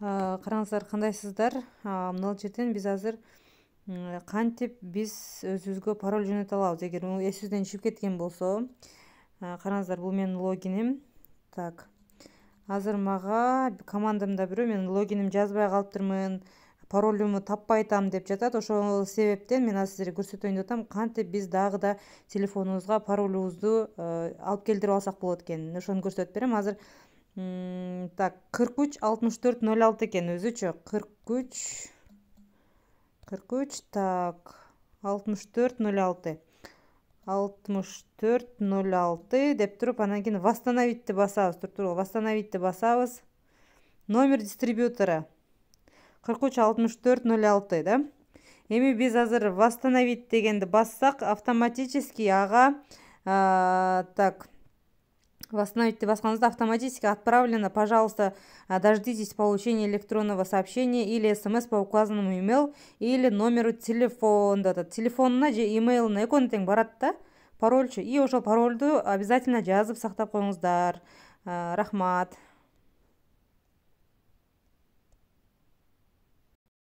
Караңыздар, кандайсыздар? Мына жерден биз азыр кантип биз өзүбүзгө пароль жөнөтө алабыз. Эгер эсибизден чыгып кеткен болсо, караңыздар, бул менин логиним. Так. Азыр мага командамда бирөө мен логинимди жазбай калыптырмын, паролюмду таппай атам деп жатат. Ошол себептен мен азыр силерге көрсөтөйүн деп атам, кантип биз дагы да телефонубузга паролубузду алып келтирип алсак болот экен. Ошону көрсөтүп берем. Азыр так, 43 64 06 экен өзүчү. 43 так 64 06 64 06 деп туруп, анан кийин восстановитти басабыз. Туруп восстановитти басабыз. Номер дистрибьютора 43 64 06 да. Эми биз азыр восстановить дегенди бассак, автоматически ага так, восстановить басканыбызда автоматически отправлено, пожалуйста, дождитесь получения электронного сообщения или смс по указанному email или номеру телефона. Телефонуна же имейлине экөөнү тең барат да парольчу. И ошол парольду обязательно жазып сактап коюңуздар. Рахмат.